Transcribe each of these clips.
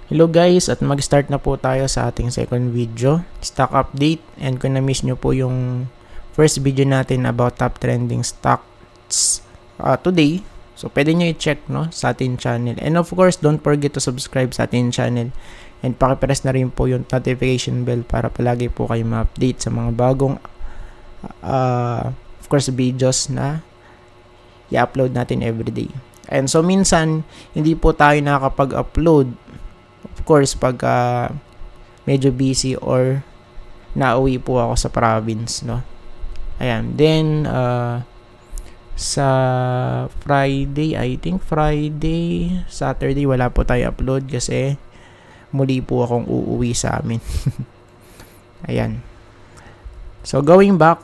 Hello guys, at mag-start na po tayo sa ating second video, stock update. And kung na-miss nyo po yung first video natin about top trending stocks today, so pwede nyo i-check sa ating channel. And of course, don't forget to subscribe sa ating channel. And pakipress na rin po yung notification bell para palagi po kayo ma-update sa mga bagong of course videos na i-upload natin everyday. And so minsan, hindi po tayo nakakapag-upload. Of course, pag medyo busy or nauwi po ako sa province, Ayan. Then, sa Friday, I think Friday, Saturday, wala po tayo upload kasi muli po akong uuwi sa amin. Ayan. So, going back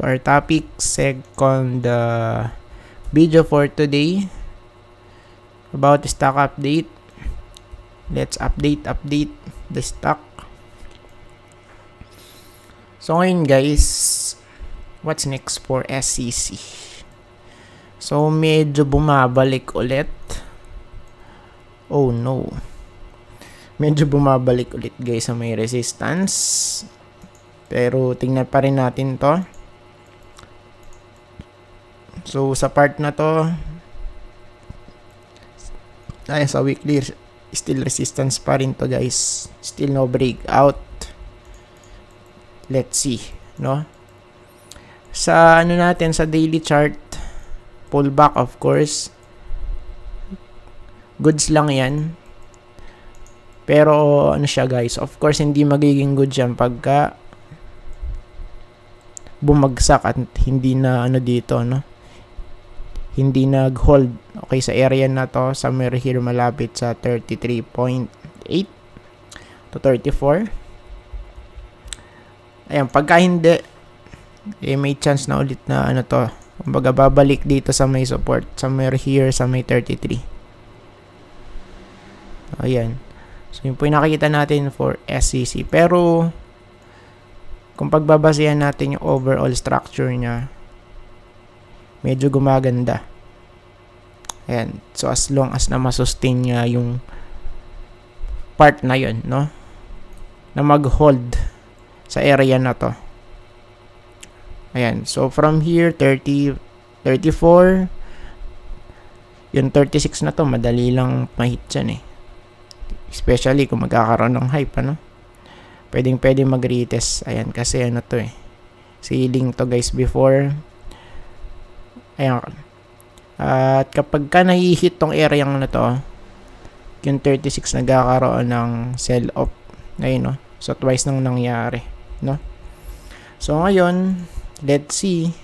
to our topic, second video for today about stock update. Let's update the stock. So ngayon guys, what's next for SCC? So medyo bumabalik ulit. Oh no. Medyo bumabalik ulit guys sa may resistance. Pero tingnan pa rin natin to. So sa part na to, ay sa weekly, still resistance pa rin to guys. Still no breakout. Let's see, Sa natin, sa daily chart, pullback of course. Goods lang yan. Pero siya guys, of course hindi magiging good yan pagka bumagsak at hindi na dito, hindi nag-hold. Okay, sa area na to, somewhere here malapit sa 33.8 to 34. Ayan, pagka hindi, may chance na ulit na to. Kumbaga, babalik dito sa may support. Somewhere here sa may 33. Ayan. So, yun po yung nakikita natin for SCC. Pero, kung pagbabasehan natin yung overall structure niya, medyo gumaganda. Ayan. So, as long as na masustain niya yung part na yun, na mag-hold sa area na to. Ayan. So, from here, 30, 34, yung 36 na to, madali lang ma-hit yan Especially kung magkakaroon ng hype, Pwedeng mag-retest. Ayan, kasi to ceiling to guys before. Ayan. At kapag ka nahihit tong area na to, yung 36 nagkakaroon ng sell-off. Ayun, So, twice nang nangyari, So, ngayon, let's see.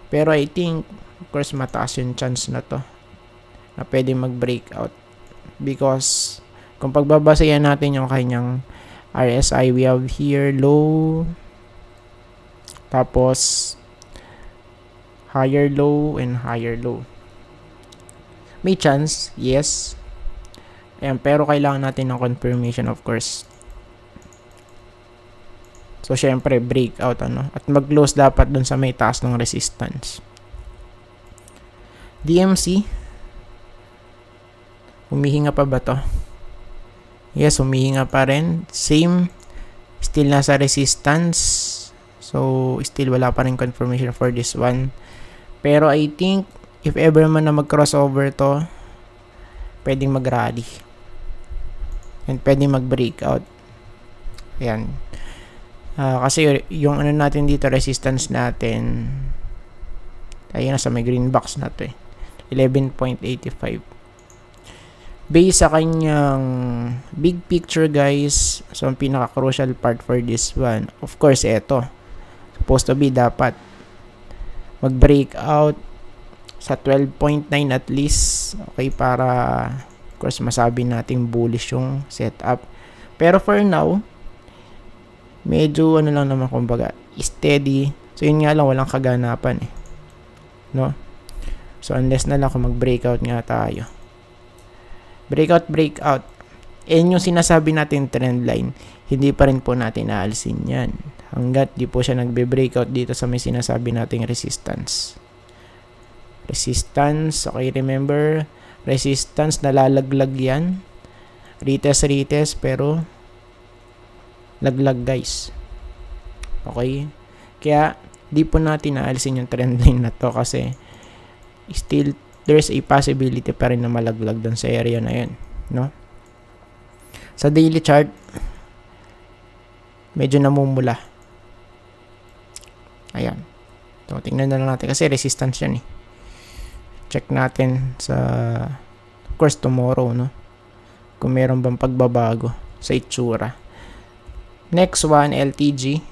Pero I think, of course, mataas yung chance na to na pwede mag-breakout. Because, kung pagbabasayan natin yung kanyang RSI, we have here low, tapos higher low and higher low. May chance, yes. Ayan, pero kailangan natin ng confirmation, of course. So, syempre, breakout, At mag-close dapat dun sa may taas ng resistance. DMC. Humihinga pa ba to? Yes, humihinga pa rin. Same. Still nasa resistance. So, still wala pa rin confirmation for this one. Pero I think, if ever man na mag-crossover to, pwedeng mag-rally. And pwedeng mag-breakout. Ayan. Kasi yung natin dito, resistance natin, ayun, sa may green box na to 11.85. Based sa kanyang big picture guys, so ang pinaka-crucial part for this one, of course, eto. Supposed to be dapat mag-breakout sa 12.9 at least. Okay, para of course masabi nating bullish yung setup. Pero for now, medyo lang naman kumbaga, steady. So yun nga lang, walang kaganapan So unless na lang kung mag-breakout nga tayo. Breakout. And yung sinasabi natin trend line, hindi pa rin po natin naalisin yan. Hanggat di po siya nagbe-breakout dito sa may sinasabi nating resistance. Okay, remember, resistance, nalalaglag yan. retest pero laglag guys. Okay? Kaya di po natin naalisin yung trend line na to kasi still there's a possibility pa rin na malaglag dun sa area na yun, no? Sa daily chart, medyo namumula. Ayan. So, tingnan na lang natin kasi resistance yan eh. Check natin sa, of course, tomorrow, no? Kung meron bang pagbabago sa itsura. Next one, LTG.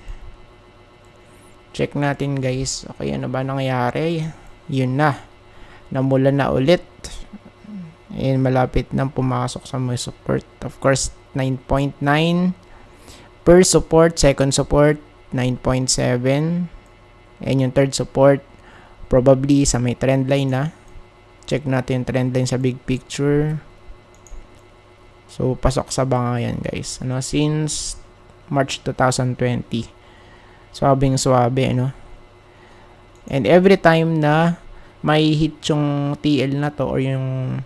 Check natin guys. Okay, ano ba nangyayari? Yun na. Namula na ulit. And malapit nang pumasok sa may support. Of course, 9.9. Per support, second support, 9.7. And yung third support, probably sa may trend line na. Check natin yung trend line sa big picture. So, pasok sa banga yan guys. Ano, since March 2020. Swabing-swabe, ano. And every time na may hit yung TL na to or yung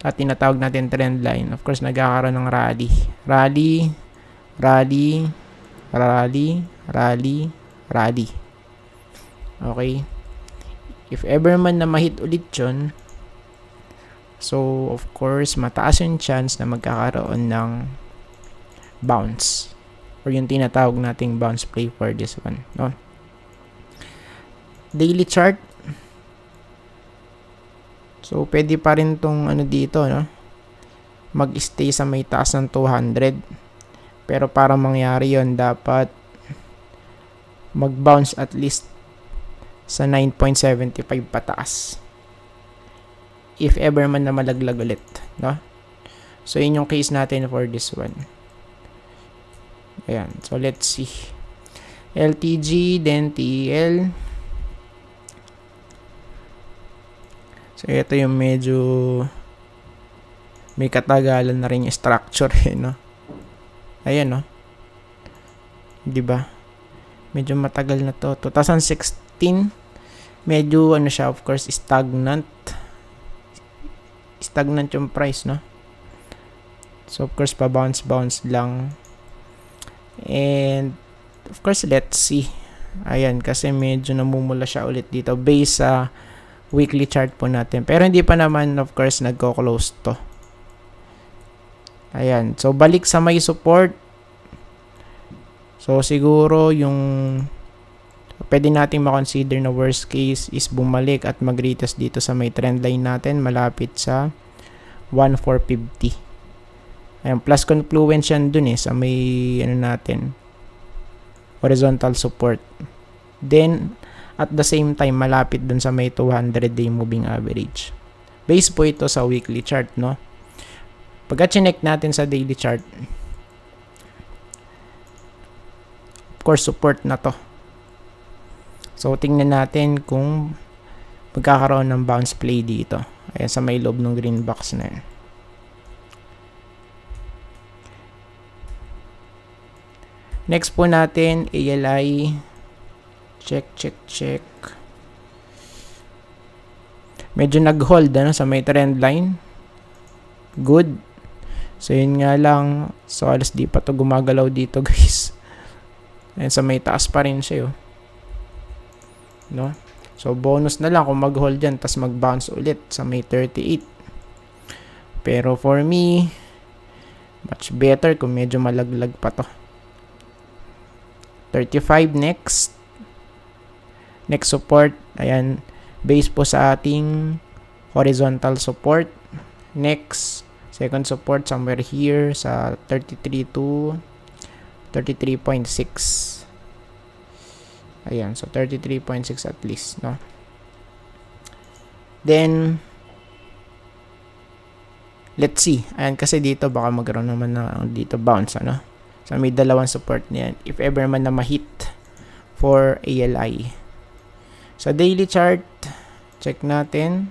tinatawag natin trend line, of course, nagkakaroon ng rally. Rally, rally, rally, rally, rally. Okay? If ever man na ma-hit ulit yun, so, of course, mataas yung chance na magkakaroon ng bounce. Or yung tinatawag nating bounce play for this one, no? Daily chart. So, pwede pa rin tong ano dito, no? Mag-stay sa may taas ng 200. Pero para mangyari yon dapat mag-bounce at least sa 9.75 pataas. If ever man na malaglag ulit, no? So, yun yung case natin for this one. Ayan. So, let's see. LTG, then TL. So, ito yung medyo may katagalan na rin yung structure, no? Ayan, no? Diba? Medyo matagal na to. 2016, medyo, ano siya, of course, stagnant. Stagnant yung price, no? So, of course, pa-bounce lang. And, of course, let's see. Ayan, kasi medyo namumula siya ulit dito based sa weekly chart po natin. Pero hindi pa naman, of course, nagko-close to. Ayan. So, balik sa may support. So, siguro yung pwede natin makonsider na worst case is bumalik at mag-retest dito sa may trend line natin malapit sa 1,450. Ayan, plus confluence yan dun sa may ano natin, horizontal support. Then, at the same time, malapit dun sa may 200-day moving average. Base po ito sa weekly chart, no? Pagka chinek natin sa daily chart, of course, support na to. So, tingnan natin kung magkakaroon ng bounce play dito. Ayan, sa may loob ng green box na yan. Next po natin, ALI. Check. Medyo nag-hold sa may trend line. Good. So, yun nga lang. So, alas di pa to gumagalaw dito, guys. And sa may taas pa rin siya, no? So, bonus na lang kung mag-hold dyan, tas mag-bounce ulit sa may 38. Pero for me, much better kung medyo malaglag pa to. 35 next. Next support, ayan, base po sa ating horizontal support. Next, second support somewhere here sa 33 to 33.6. Ayan, so 33.6 at least, no? Then, let's see. Ayan, kasi dito baka magkaroon naman na dito bounce, ano? So, may dalawang support niyan. If ever man na ma-hit for ALI. Sa daily chart, check natin.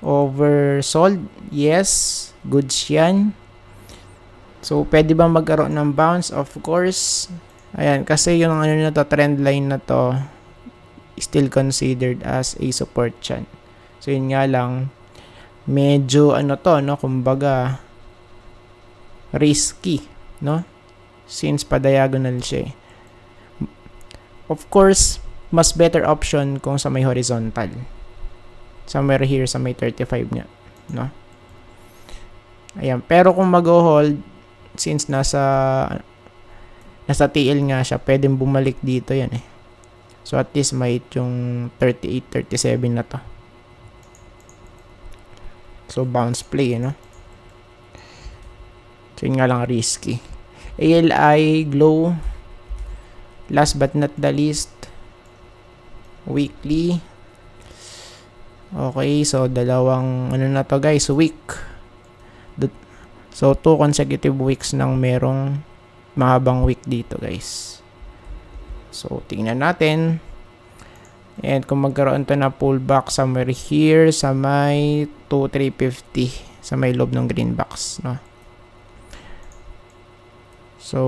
Oversold. Yes. Goods yan. So, pwede ba magkaroon ng bounce? Of course. Ayan, kasi yung ano na to, trend line na to, still considered as a support yan. So, yun nga lang, medyo ano to, no, kumbaga, risky, no? Since pa-diagonal siya. Of course, mas better option kung sa may horizontal. Somewhere here sa may 35 niya, no? Ayan, pero kung mag-hold, since nasa TL nga siya, pwedeng bumalik dito yan eh. So at least may yung 38, 37 na to. So bounce play, no? So yun nga lang risky. ALI, Glow, last but not the least, weekly. Okay, so dalawang ano na to guys, week. So 2 consecutive weeks nang merong mahabang week dito guys. So tingnan natin. And kung magkaroon to na pullback somewhere here sa may 2,350 sa may loob ng green box, no? So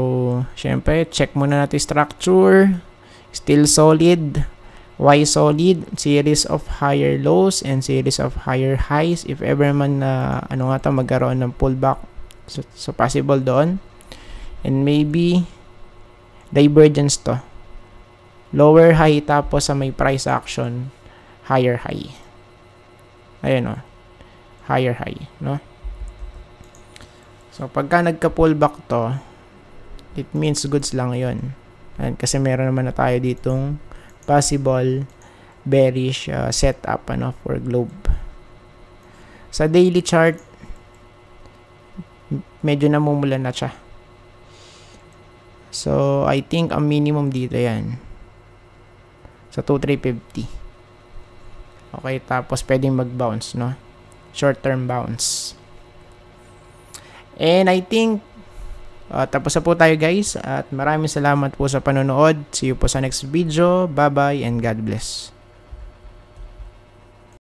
syempre check muna natin structure. Still solid. Why solid? Series of higher lows and series of higher highs. If ever man na magkaroon ng pullback, so possible doon. And maybe divergence to. Lower high tapos sa may price action, higher high. Ayun o. Higher high, no? So pagka nagka-pullback to, it means goods lang yun. And kasi meron naman na tayo ditong possible bearish setup for globe. Sa daily chart, medyo namumula na siya. So I think ang minimum dito yan sa 2,350. Okay, tapos pwedeng mag-bounce, no? Short term bounce. And I think tapos na po tayo guys, at maraming salamat po sa panonood. See you po sa next video. Bye bye and God bless.